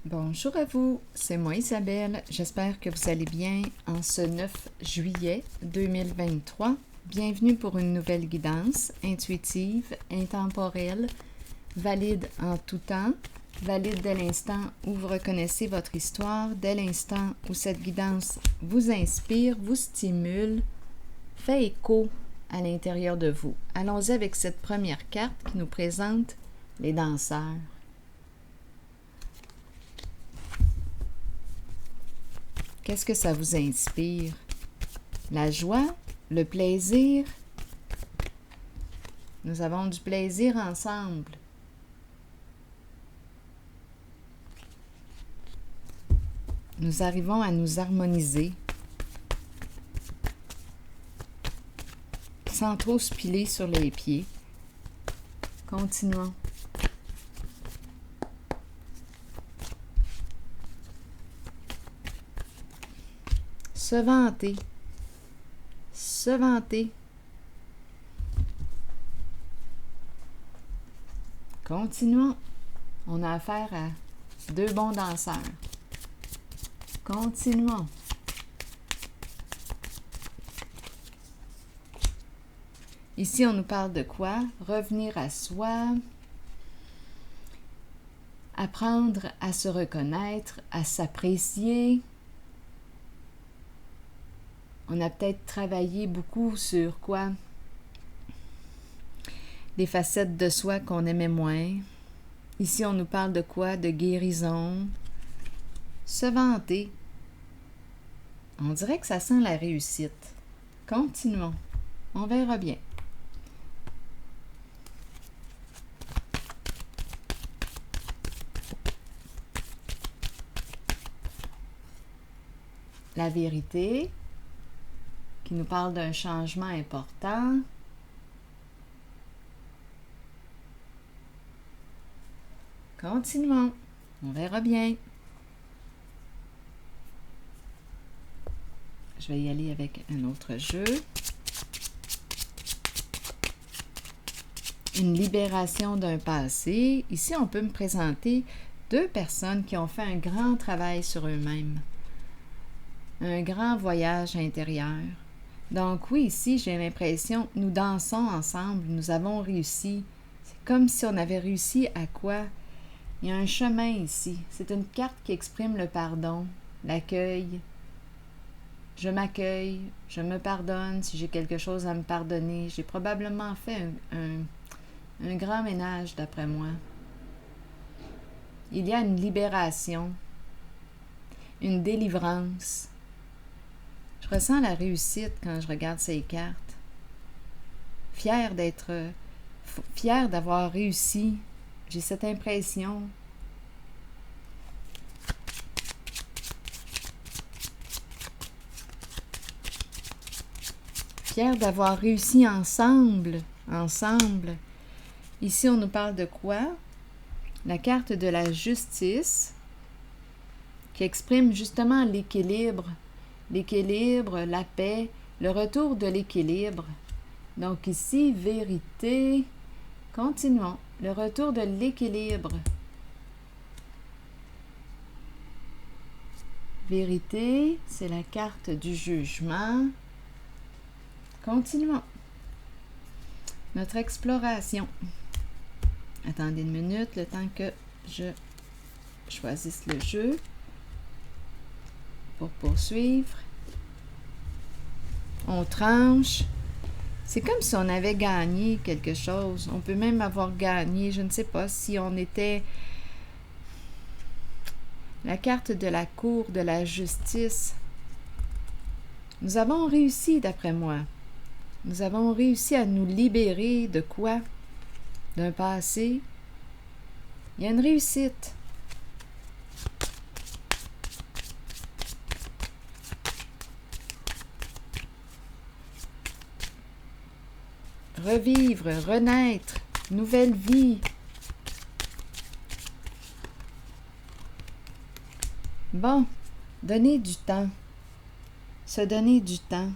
Bonjour à vous, c'est moi Isabelle. J'espère que vous allez bien en ce 9 juillet 2023. Bienvenue pour une nouvelle guidance intuitive, intemporelle, valide en tout temps, valide dès l'instant où vous reconnaissez votre histoire, dès l'instant où cette guidance vous inspire, vous stimule, fait écho à l'intérieur de vous. Allons-y avec cette première carte qui nous présente les danseurs. Qu'est-ce que ça vous inspire? La joie? Le plaisir? Nous avons du plaisir ensemble. Nous arrivons à nous harmoniser sans trop se piler sur les pieds. Continuons. Se vanter. Se vanter. Continuons. On a affaire à deux bons danseurs. Continuons. Ici, on nous parle de quoi? Revenir à soi, apprendre à se reconnaître, à s'apprécier. On a peut-être travaillé beaucoup sur quoi? Des facettes de soi qu'on aimait moins. Ici, on nous parle de quoi? De guérison. Se vanter. On dirait que ça sent la réussite. Continuons. On verra bien. La vérité, qui nous parle d'un changement important. Continuons. On verra bien. Je vais y aller avec un autre jeu. Une libération d'un passé. Ici, on peut me présenter deux personnes qui ont fait un grand travail sur eux-mêmes. Un grand voyage intérieur. Donc oui, ici, j'ai l'impression, nous dansons ensemble, nous avons réussi. C'est comme si on avait réussi à quoi? Il y a un chemin ici. C'est une carte qui exprime le pardon, l'accueil. Je m'accueille, je me pardonne si j'ai quelque chose à me pardonner. J'ai probablement fait un grand ménage, d'après moi. Il y a une libération, une délivrance. Je ressens la réussite quand je regarde ces cartes. Fière d'avoir réussi. J'ai cette impression. Fière d'avoir réussi ensemble. Ensemble. Ici, on nous parle de quoi? La carte de la justice qui exprime justement l'équilibre. L'équilibre, la paix, le retour de l'équilibre. Donc ici, vérité. Continuons. Le retour de l'équilibre. Vérité, c'est la carte du jugement. Continuons. Notre exploration. Attendez une minute, le temps que je choisisse le jeu pour poursuivre. On tranche. C'est comme si on avait gagné quelque chose. On peut même avoir gagné, je ne sais pas, si on était la carte de la cour de la justice. Nous avons réussi, d'après moi. Nous avons réussi à nous libérer de quoi? D'un passé. Il y a une réussite. Revivre, renaître, nouvelle vie. Bon, donner du temps. Se donner du temps.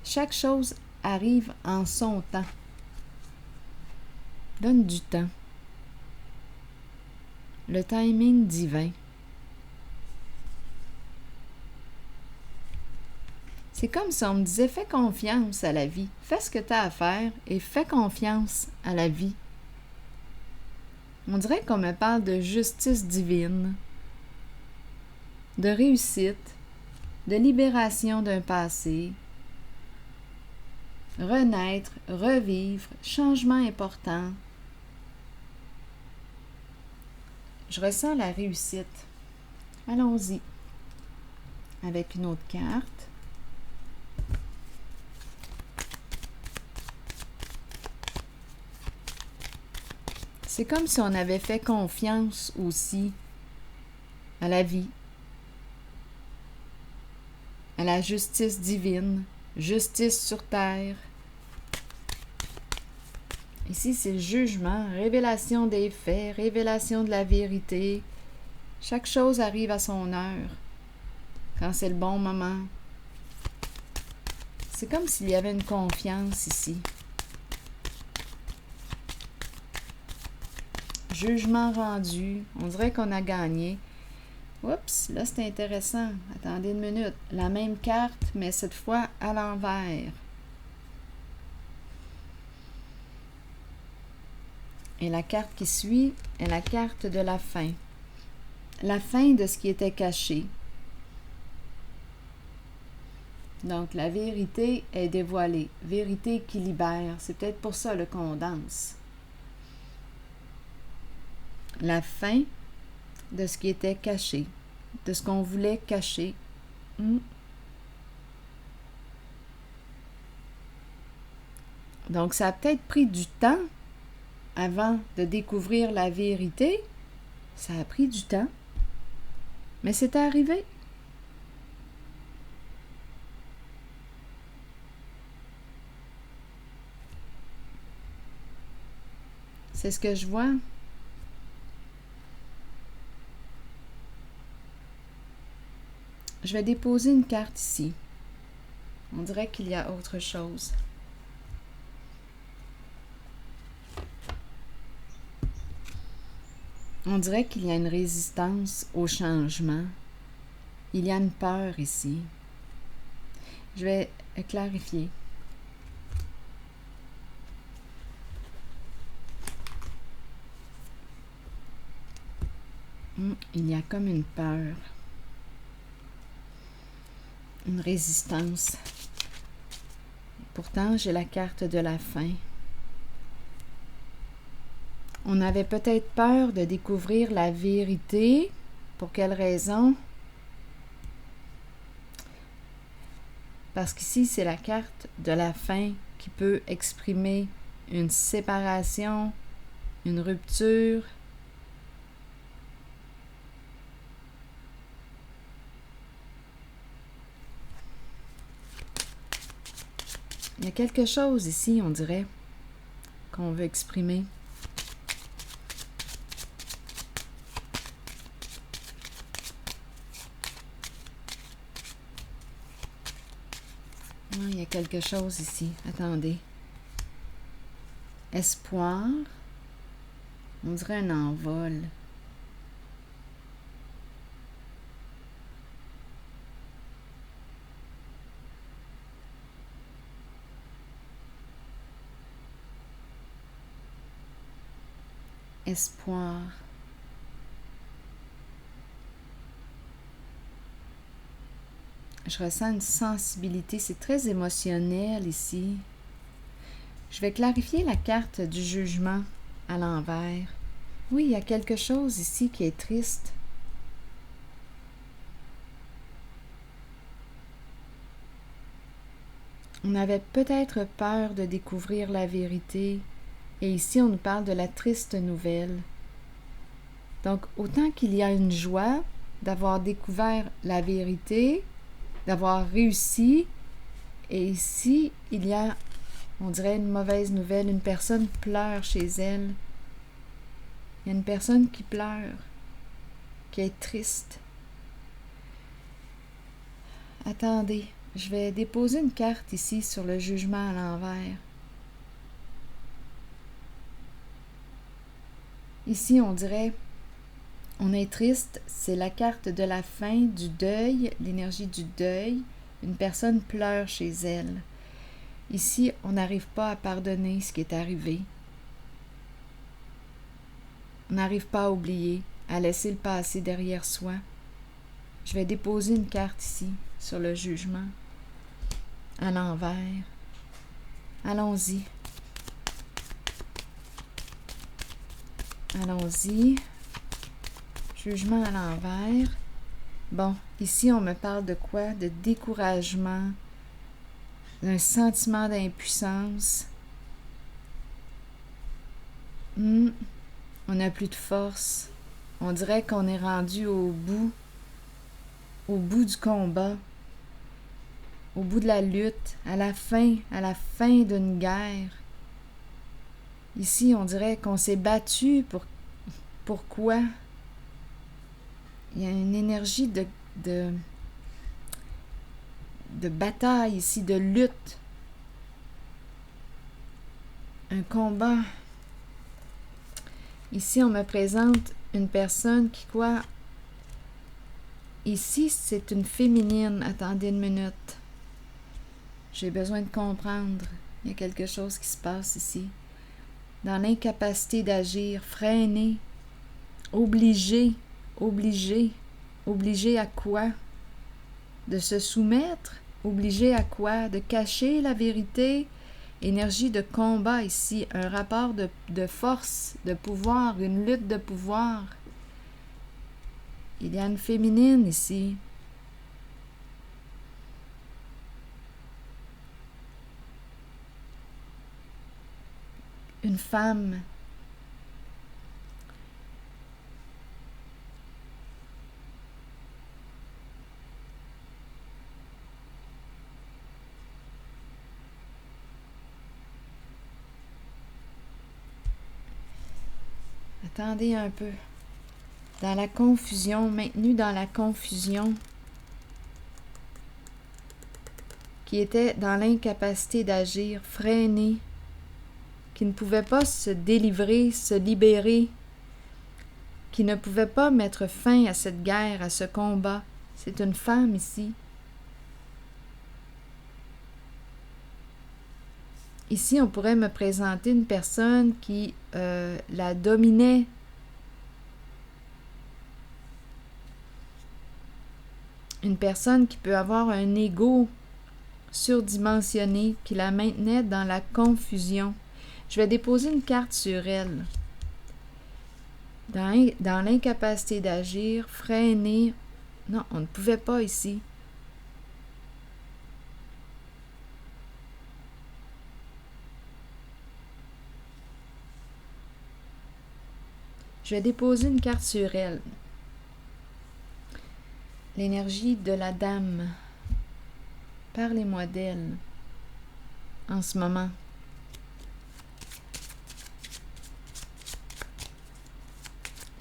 Chaque chose arrive en son temps. Donne du temps. Le timing divin. C'est comme si on me disait, fais confiance à la vie. Fais ce que tu as à faire et fais confiance à la vie. On dirait qu'on me parle de justice divine, de réussite, de libération d'un passé, renaître, revivre, changement important. Je ressens la réussite. Allons-y avec une autre carte. C'est comme si on avait fait confiance aussi à la vie, à la justice divine, justice sur terre. Ici, c'est le jugement, révélation des faits, révélation de la vérité. Chaque chose arrive à son heure, quand c'est le bon moment. C'est comme s'il y avait une confiance ici. Jugement rendu, on dirait qu'on a gagné. Oups, là c'est intéressant. Attendez une minute. La même carte, mais cette fois à l'envers. Et la carte qui suit est la carte de la fin. La fin de ce qui était caché. Donc la vérité est dévoilée. Vérité qui libère. C'est peut-être pour ça qu'on danse. La fin de ce qui était caché, de ce qu'on voulait cacher. Donc, ça a peut-être pris du temps avant de découvrir la vérité. Ça a pris du temps, mais c'est arrivé. C'est ce que je vois. Je vais déposer une carte ici. On dirait qu'il y a autre chose. On dirait qu'il y a une résistance au changement. Il y a une peur ici. Je vais clarifier. Il y a comme une peur. Une résistance. Pourtant, j'ai la carte de la fin. On avait peut-être peur de découvrir la vérité. Pour quelle raison? Parce qu'ici, c'est la carte de la fin qui peut exprimer une séparation, une rupture. Il y a quelque chose ici, on dirait, qu'on veut exprimer. Il y a quelque chose ici. Attendez. Espoir. On dirait un envol. Espoir. Je ressens une sensibilité, c'est très émotionnel ici. Je vais clarifier la carte du jugement à l'envers. Oui, il y a quelque chose ici qui est triste. On avait peut-être peur de découvrir la vérité, et ici on nous parle de la triste nouvelle. Donc, autant qu'il y a une joie d'avoir découvert la vérité, d'avoir réussi, et ici, il y a, on dirait, une mauvaise nouvelle. Une personne pleure chez elle. Il y a une personne qui pleure, qui est triste. Attendez, je vais déposer une carte ici sur le jugement à l'envers. Ici, on dirait, on est triste, c'est la carte de la fin, du deuil, l'énergie du deuil. Une personne pleure chez elle. Ici, on n'arrive pas à pardonner ce qui est arrivé. On n'arrive pas à oublier, à laisser le passé derrière soi. Je vais déposer une carte ici, sur le jugement, à l'envers. Allons-y. Allons-y. Jugement à l'envers. Bon, ici, on me parle de quoi? De découragement, d'un sentiment d'impuissance. On n'a plus de force. On dirait qu'on est rendu au bout du combat, au bout de la lutte, à la fin d'une guerre. Ici, on dirait qu'on s'est battu pour... Pourquoi? Il y a une énergie de bataille ici, de lutte. Un combat. Ici, on me présente une personne qui, quoi? Ici, c'est une féminine. Attendez une minute. J'ai besoin de comprendre. Il y a quelque chose qui se passe ici. Dans l'incapacité d'agir, freinée, obligée à quoi? De se soumettre? Obligée à quoi? De cacher la vérité? Énergie de combat ici, un rapport de force, de pouvoir, une lutte de pouvoir. Il y a une féminine ici. Une femme. Attendez un peu. Dans la confusion, maintenue dans la confusion, qui était dans l'incapacité d'agir, freinée, qui ne pouvait pas se délivrer, se libérer, qui ne pouvait pas mettre fin à cette guerre, à ce combat. C'est une femme ici. Ici, on pourrait me présenter une personne qui la dominait. Une personne qui peut avoir un ego surdimensionné, qui la maintenait dans la confusion. Je vais déposer une carte sur elle. Dans l'incapacité d'agir, freiner. Non, on ne pouvait pas ici. Je vais déposer une carte sur elle. L'énergie de la dame. Parlez-moi d'elle en ce moment.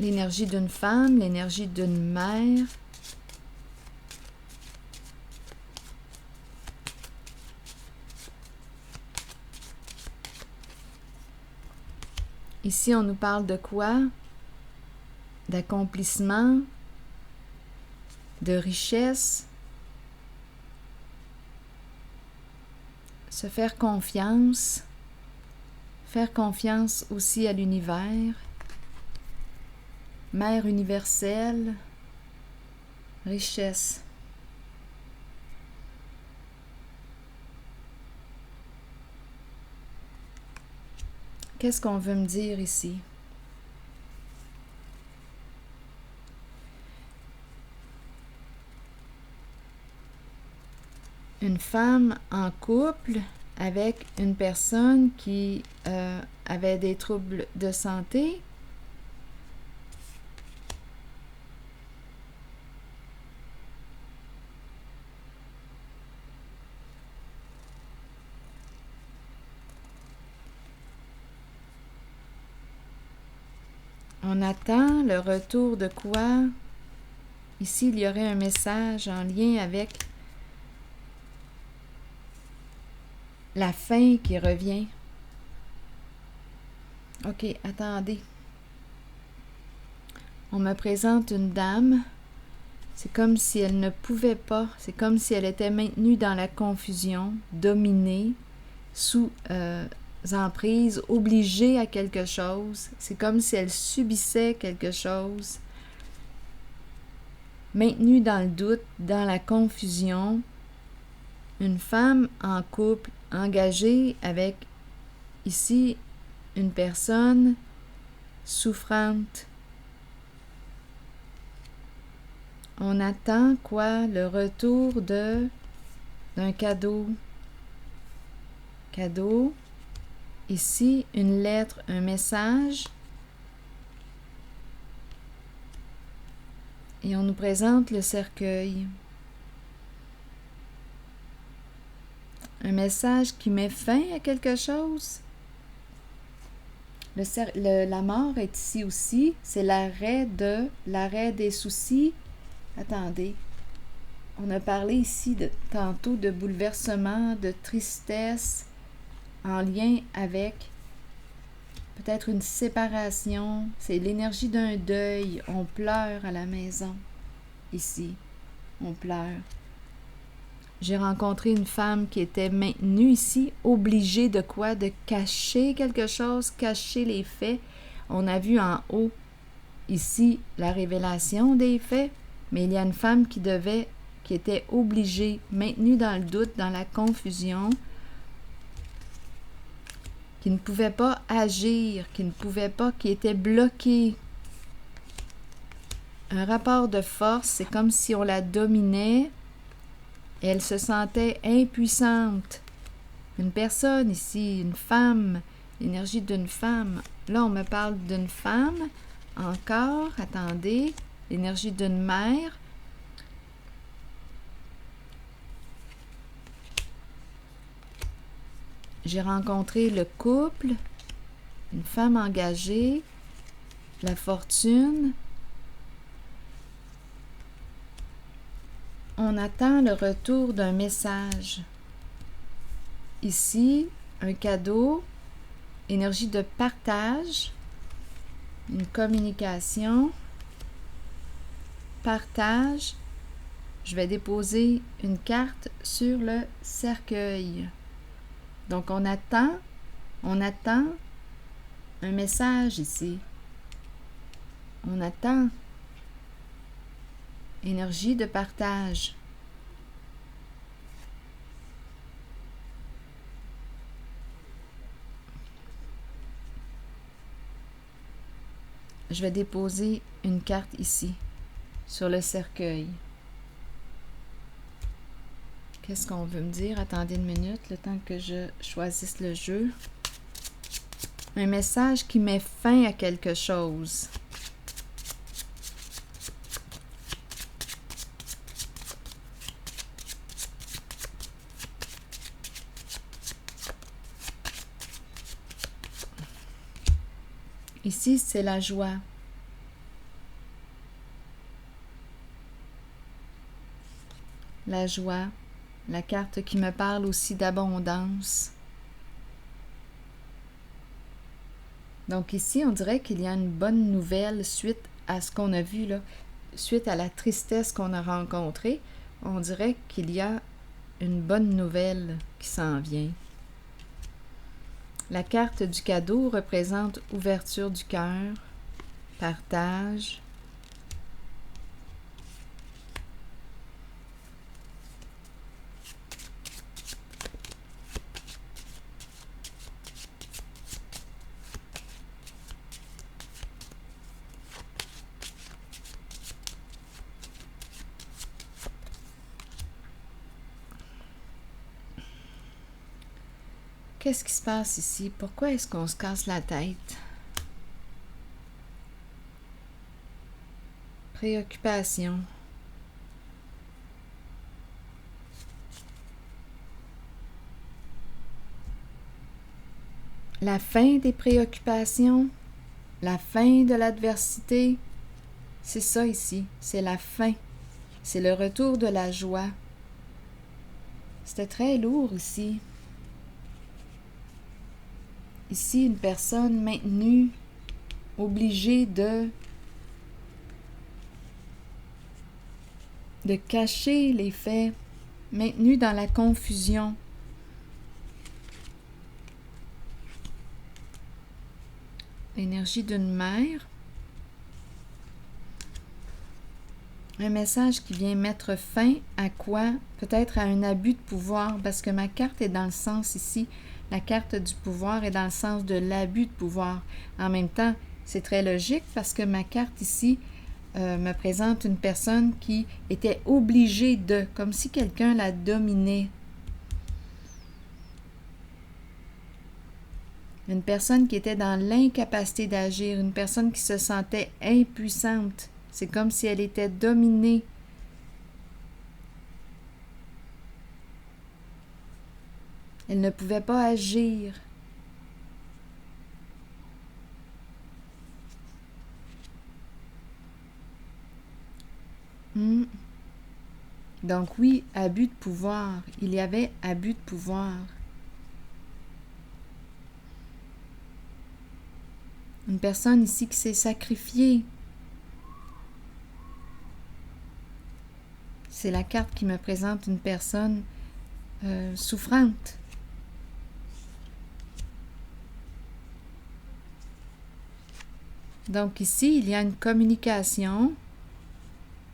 L'énergie d'une femme, l'énergie d'une mère. Ici, on nous parle de quoi? D'accomplissement, de richesse, se faire confiance aussi à l'univers, mère universelle, richesse. Qu'est-ce qu'on veut me dire ici? Une femme en couple avec une personne qui avait des troubles de santé. On attend le retour de quoi? Ici, il y aurait un message en lien avec la fin qui revient. OK, attendez. On me présente une dame. C'est comme si elle ne pouvait pas, c'est comme si elle était maintenue dans la confusion, dominée, sous emprise, obligée à quelque chose. C'est comme si elle subissait quelque chose, maintenue dans le doute, dans la confusion. Une femme en couple, engagée avec, ici, une personne souffrante. On attend quoi? Le retour d'un cadeau. Cadeau. Ici, une lettre, un message. Et on nous présente le cercueil. Un message qui met fin à quelque chose. La mort est ici aussi. C'est l'arrêt des soucis. Attendez. On a parlé ici tantôt de bouleversement, de tristesse en lien avec peut-être une séparation. C'est l'énergie d'un deuil. On pleure à la maison. Ici, on pleure. J'ai rencontré une femme qui était maintenue ici, obligée de quoi? De cacher quelque chose, cacher les faits. On a vu en haut, ici, la révélation des faits, mais il y a une femme qui était obligée, maintenue dans le doute, dans la confusion, qui ne pouvait pas agir, qui était bloquée. Un rapport de force, c'est comme si on la dominait. Elle se sentait impuissante. Une personne ici, une femme, l'énergie d'une femme. Là, on me parle d'une femme. Encore, attendez, l'énergie d'une mère. J'ai rencontré le couple, une femme engagée, la fortune. On attend le retour d'un message. Ici, un cadeau, énergie de partage, une communication, partage. Je vais déposer une carte sur le cercueil. Donc, on attend un message ici. On attend. Énergie de partage. Je vais déposer une carte ici, sur le cercueil. Qu'est-ce qu'on veut me dire? Attendez une minute, le temps que je choisisse le jeu. Un message qui met fin à quelque chose. Ici, c'est la joie. La joie, la carte qui me parle aussi d'abondance. Donc ici, on dirait qu'il y a une bonne nouvelle suite à ce qu'on a vu là, suite à la tristesse qu'on a rencontrée. On dirait qu'il y a une bonne nouvelle qui s'en vient. La carte du cadeau représente ouverture du cœur, partage. Qu'est-ce qui se passe ici? Pourquoi est-ce qu'on se casse la tête? Préoccupation. La fin des préoccupations, la fin de l'adversité, c'est ça ici, c'est la fin. C'est le retour de la joie. C'était très lourd ici. Ici, une personne maintenue, obligée de de cacher les faits, maintenus dans la confusion. L'énergie d'une mère. Un message qui vient mettre fin à quoi? Peut-être à un abus de pouvoir, parce que ma carte est dans le sens ici, la carte du pouvoir est dans le sens de l'abus de pouvoir. En même temps, c'est très logique parce que ma carte ici me présente une personne qui était obligée de, comme si quelqu'un la dominait. Une personne qui était dans l'incapacité d'agir, une personne qui se sentait impuissante. C'est comme si elle était dominée. Elle ne pouvait pas agir. Donc oui, abus de pouvoir. Il y avait abus de pouvoir. Une personne ici qui s'est sacrifiée. C'est la carte qui me présente une personne souffrante. Donc ici, il y a une communication,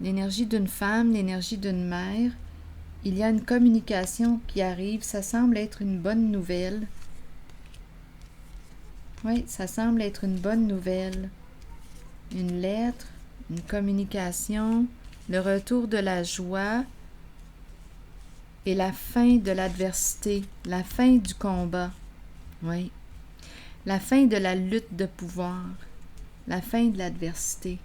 l'énergie d'une femme, l'énergie d'une mère. Il y a une communication qui arrive, ça semble être une bonne nouvelle. Oui, ça semble être une bonne nouvelle. Une lettre, une communication, le retour de la joie et la fin de l'adversité, la fin du combat. Oui. La fin de la lutte de pouvoir, la fin de l'adversité.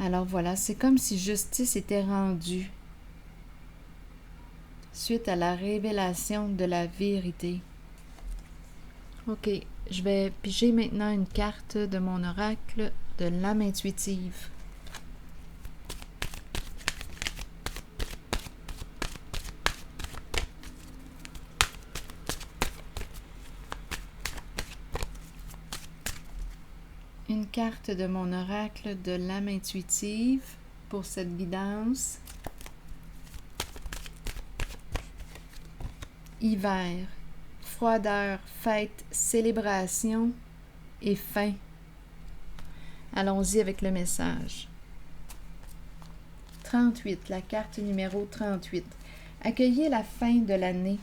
Alors voilà, c'est comme si justice était rendue suite à la révélation de la vérité. Ok, je vais piger maintenant une carte de mon oracle de l'âme intuitive. Une carte de mon oracle de l'âme intuitive pour cette guidance. Hiver, froideur, fête, célébration et fin. Allons-y avec le message. 38, la carte numéro 38. Accueillez la fin de l'année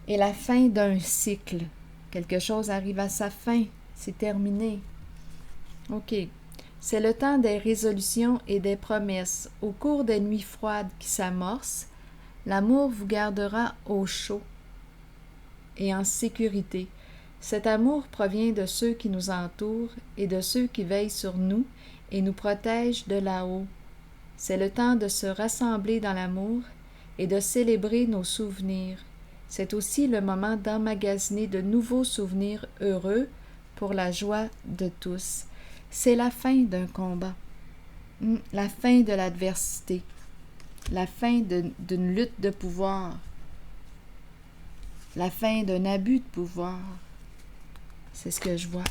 et la fin d'un cycle. Quelque chose arrive à sa fin, c'est terminé. OK. C'est le temps des résolutions et des promesses. Au cours des nuits froides qui s'amorcent, l'amour vous gardera au chaud et en sécurité. Cet amour provient de ceux qui nous entourent et de ceux qui veillent sur nous et nous protègent de là-haut. C'est le temps de se rassembler dans l'amour et de célébrer nos souvenirs. C'est aussi le moment d'emmagasiner de nouveaux souvenirs heureux pour la joie de tous. C'est la fin d'un combat, la fin de l'adversité, la fin d'une lutte de pouvoir, la fin d'un abus de pouvoir. C'est ce que je vois.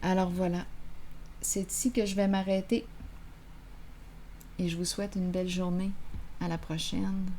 Alors voilà, c'est ici que je vais m'arrêter et je vous souhaite une belle journée. À la prochaine.